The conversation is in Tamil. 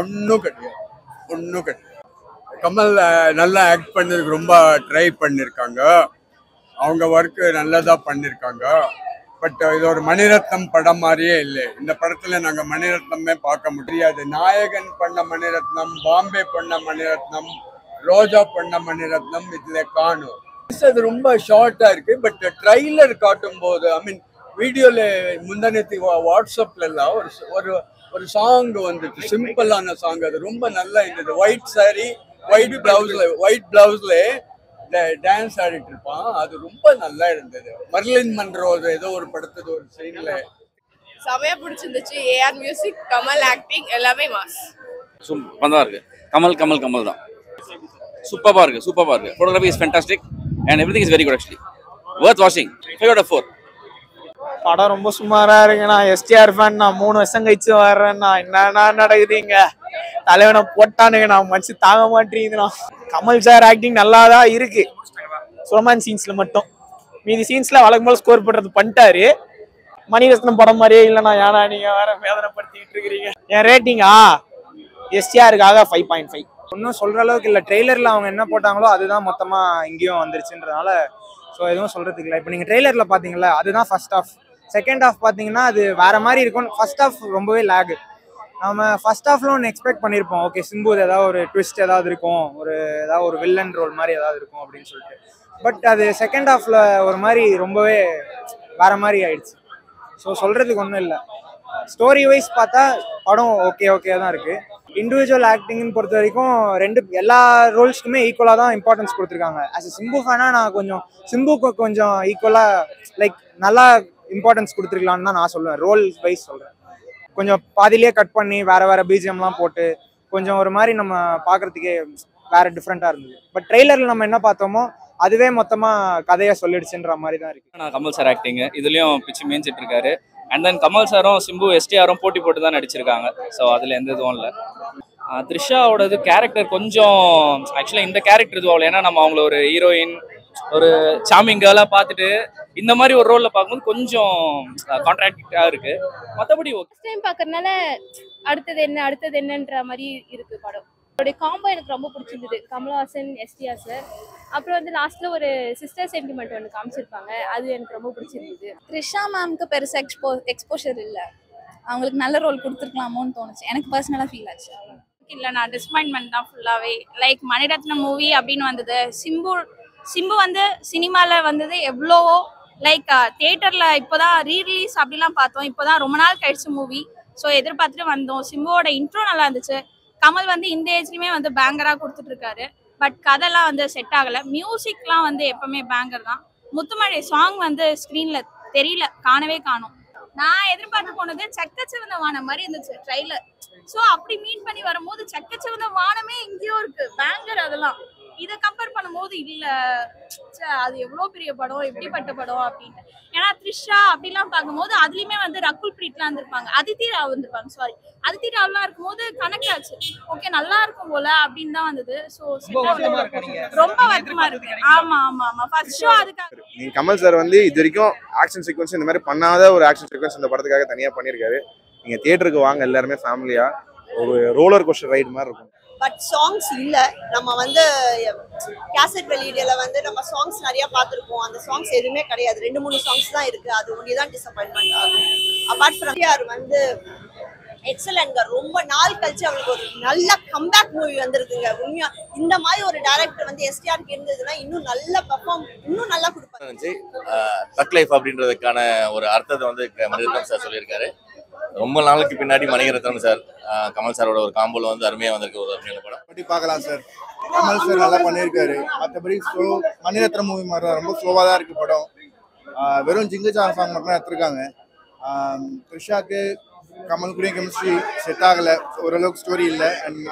ஒன்றும் கிடையாது, ஒன்றும் கிடையாது. கமல் நல்லா ஆக்ட் பண்ணதுக்கு ரொம்ப ட்ரை பண்ணியிருக்காங்க. அவங்க ஒர்க்கு நல்லதாக பண்ணியிருக்காங்க. பட் இது ஒரு மணிரத்னம் படம் மாதிரியே இல்லை. இந்த படத்தில் நாங்கள் மணிரத்னமே பார்க்க முடியாது. நாயகன் பண்ண மணிரத்னம், பாம்பே பண்ண மணிரத்னம், ரோஜா பண்ண மணிரத்னம் இதில் காணும். அது ரொம்ப ஷார்ட்டாக இருக்குது. பட் ட்ரைலர் காட்டும் போது ஐ மீன் வீடியோவில் முந்தானத்தி வாட்ஸ்அப்ல எல்லாம் ஒரு ஒரு சாங் வந்துச்சு, சிம்பிளான சாங். அது ரொம்ப நல்லா இருந்தது. ஒயிட் சாரி, ஒயிட் பிளவுஸ்ல டான்ஸ் ஆடிட்டு இருப்பான். அது ரொம்ப நல்லா இருந்தது. மர்லின் மன்றோ ஏதோ ஒரு படத்துக்கு ஒரு சீன்ல செமையா பிடிச்சிருந்துச்சு. ஏஆர் மியூசிக், கமல் ஆக்டிங் எல்லாமே மாஸ். சூப்பரா இருக்கு. கமல் தான். சூப்பரா இருக்கு. Photography is fantastic and everything is very good actually. Worth watching. 5 out of 4. படம் ரொம்ப சுமாரா இருக்குண்ணா. எஸ்டிஆர் ஃபேன் நான் 3 வருஷம் கழிச்சு வர்றேன்னா என்னன்னா நடக்குதுங்க. தலைவனை போட்டானுங்க, நான் மனசு தாங்க மாட்டேங்குதுண்ணா. கமல் சார் ஆக்டிங் நல்லா தான் இருக்கு, ரொமான்ஸ் சீன்ஸ்ல மட்டும். மீதி சீன்ஸ்ல வழக்கம் போல ஸ்கோர் பண்றது பண்ணிட்டாரு. மணிரத்னம் படம் மாதிரியே இல்லைண்ணா. ஏன்னா நீங்க வேற வேதனைப்படுத்திட்டு இருக்கிறீங்க. என் ரேட்டிங்கா எஸ்டிஆருக்காக 5.5. ஒன்றும் சொல்ற அளவுக்கு இல்லை. ட்ரெய்லர்ல அவங்க என்ன போட்டாங்களோ அதுதான் மொத்தமா இங்கேயும் வந்துருச்சுன்றதுனால ஸோ எதுவும் சொல்றதுக்கு இல்லை. இப்போ நீங்க ட்ரெய்லர்ல பாத்தீங்களா, அதுதான் ஃபர்ஸ்ட் ஹாஃப். செகண்ட் ஹாஃப் பாத்தீங்கன்னா அது வேற மாதிரி இருக்கும். ஃபர்ஸ்ட் ஹாஃப் ரொம்பவே லேக். நம்ம ஃபர்ஸ்ட் ஹாஃப்ல ஒன்று எக்ஸ்பெக்ட் பண்ணியிருப்போம், ஓகே சிம்பு ஏதாவது ஒரு ட்விஸ்ட் ஏதாவது இருக்கும், ஏதாவது ஒரு வில்லன் ரோல் மாதிரி ஏதாவது இருக்கும் அப்படின்னு சொல்லிட்டு. பட் அது செகண்ட் ஹாஃப்ல ஒரு மாதிரி ரொம்பவே வேற மாதிரி ஆயிடுச்சு. ஸோ சொல்றதுக்கு ஒன்றும் இல்லை. ஸ்டோரி வைஸ் பார்த்தா படம் ஓகே தான் இருக்கு. இண்டிவிஜுவல் ஆக்டிங்னு பொறுத்த வரைக்கும் எல்லா ரோல்ஸ்க்குமே ஈக்குவலாக தான் இம்பார்ட்டன்ஸ் கொடுத்துருக்காங்க. ஆஸ் எ சிம்பு ஃபேனா நான் சிம்புக்கு கொஞ்சம் ஈக்குவலாக லைக் நல்லா இம்பார்ட்டன்ஸ் கொடுத்துருக்கலான்னு தான் நான் சொல்லுவேன். ரோல் வைஸ் சொல்கிறேன். கொஞ்சம் பாதிலேயே கட் பண்ணி வேற பிஜிஎம்லாம் போட்டு கொஞ்சம் ஒரு மாதிரி நம்ம பார்க்கறதுக்கே வேற டிஃப்ரெண்ட்டாக இருந்தது. பட் ட்ரெய்லரில் நம்ம என்ன பார்த்தோமோ அதுவே மொத்தமாக கதையை சொல்லிடுச்சுன்ற மாதிரி தான் இருக்கு. நான் கமல் சார் ஆக்டிங் இதுலயும் பிச்சு மேய்ஞ்சிட்டு இருக்காரு. அண்ட் தென் கமல் சாரும் சிம்பு எஸ்டிஆரும் போட்டி போட்டு தான் நடிச்சிருக்காங்க. ஸோ அதில் எந்த இதுவும் இல்லை. த்ரிஷாவோடது கேரக்டர் கொஞ்சம் ஆக்சுவலாக இந்த கேரக்டர் இதுவாகல. ஏன்னா நம்ம அவங்கள ஒரு ஹீரோயின், ஒரு சாமிங் கேர்லாக பார்த்துட்டு இந்த மாதிரி ஒரு ரோலில் பார்க்கும்போது கொஞ்சம் கான்ட்ராக்டாக இருக்கு. மற்றபடி ஓகே. டைம் பார்க்கறதுனால அடுத்தது என்னன்ற மாதிரி இருக்கு படம். அவருடைய காம்போ எனக்கு ரொம்ப பிடிச்சிருந்தது. Kamal Haasan, STR sir. அப்புறம் வந்து லாஸ்ட்ல ஒரு சிஸ்டர் சென்டிமெண்ட் ஒன்று காமிச்சிருப்பாங்க, அது எனக்கு ரொம்ப பிடிச்சிருந்தது. த்ரிஷா மேம்க்கு பெருசா எக்ஸ்போஷர் இல்லை. அவங்களுக்கு நல்ல ரோல் கொடுத்துருக்கலாமோன்னு தோணுச்சு. எனக்கு பர்சனலாக ஃபீல் ஆச்சு. இல்லை, நான் டிசப்பாயின்மெண்ட் தான் ஃபுல்லாகவே. லைக் மணிரத்னம் மூவி அப்படின்னு வந்தது. சிம்பு வந்து சினிமாவில் வந்தது எவ்வளவோ. லைக் தியேட்டரில் இப்போதான் ரீரிலீஸ் அப்படிலாம் பார்த்தோம். இப்போதான் ரொம்ப நாள் கழிச்சு மூவி. ஸோ எதிர்பார்த்துட்டு வந்தோம். சிம்புவோட இன்ட்ரோ நல்லா இருந்துச்சு. கமல் வந்து இந்த ஏஜ்லையுமே வந்து பேங்கராக கொடுத்துட்டு இருக்காரு. பட் கதைலாம் வந்து செட் ஆகலை. மியூசிக்லாம் வந்து எப்பவுமே பேங்கர் தான். முத்துமழை சாங் வந்து ஸ்க்ரீனில் தெரியல, காணவே காணும். நான் எதிர்பார்த்து போனது செக்கச்சிவந்த வானம் மாதிரி இருந்துச்சு ட்ரைலர். ஸோ அப்படி மீட் பண்ணி வரும்போது செக்கச்சிவந்த வானமே எங்கேயோ இருக்கு, பேங்கர். அதெல்லாம் இதை கம்பேர் பண்ணும்போது இல்லை, அது எவ்வளோ பெரிய படம், எப்படிப்பட்ட படம் அப்படின்ட்டு. ஏன்னா த்ரிஷா அப்படிலாம் பார்க்கும்போது அதுலேயுமே வந்து ரகுல் பிரீட்லாம் இருந்திருப்பாங்க, அதித்தி ராவ் வந்திருப்பாங்க. அதித்தி ராவ்லாம் இருக்கும்போது கனெக்ட் ஆச்சு. ஓகே நல்லா இருக்கும் போல அப்படின்னு தான் வந்தது. ஸோ ரொம்ப வருத்தமா இருக்கு. ஆமா ஃபர்ஸ்ட் ஷோ அதுக்காக. நீங்க கமல் சார் வந்து இது வரைக்கும் ஆக்ஷன் சீக்வன்ஸ் இந்த மாதிரி பண்ணாத ஒரு ஆக்ஷன் சீக்வன்ஸ் இந்த படத்துக்காக தனியாக பண்ணியிருக்காரு. நீங்க தியேட்டருக்கு வாங்க, எல்லாருமே ஃபேமிலியா ஒரு ரோலர் கோஸ்டர் ரைடு மாதிரி இருக்கும். பட் சாங்ஸ் இல்லை. நம்ம வந்து கேசட் வெளியீடுல வந்து நம்ம சாங்ஸ் நிறைய பார்த்துருப்போம். அந்த சாங்ஸ் எதுவுமே கிடையாது. 2-3 சாங்ஸ் தான் இருக்கு. அது ஒன்றே தான் டிசப்பாயின்மெண்ட் ஆகும். அபார்ட் ஃப்ரம் யார் வந்து எக்ஸலன்ட்ங்க. ரொம்ப நாள் கழிச்சு அவங்களுக்கு ஒரு நல்ல கம்பேக் மூவி வந்திருக்குங்க. உண்மையா இந்த மாதிரி ஒரு டைரக்டர் வந்து எஸ்டிஆருக்கு இருந்ததுன்னா இன்னும் நல்ல பெர்ஃபார்ம், இன்னும் நல்லா கொடுப்பாரு. தக் லைஃப் அப்படின்றதுக்கான ஒரு அர்த்தத்தை வந்து மணிரத்னம் சார் சொல்லியிருக்காரு. ரொம்ப நாளுக்கு பின்னாடி மணிரத்னம் சார் கமல் சாரோட ஒரு காம்போல வந்து அருமையாக வந்திருக்கு. ஒரு அருமையான படம் பற்றி பார்க்கலாம் சார். கமல் சார் நல்லா பண்ணியிருக்காரு. மற்றபடி மணிரத்னம் மூவி மாதிரி ரொம்ப ஸ்லோவாக தான் இருக்கு படம். வெறும் ஜிங்குஜா சாங் மட்டும் தான் எடுத்திருக்காங்க. த்ரிஷாக்கு கமல் கூட கெமிஸ்ட்ரி செட் ஆகலை, ஓரளவுக்கு ஸ்டோரி இல்லை. அண்ட்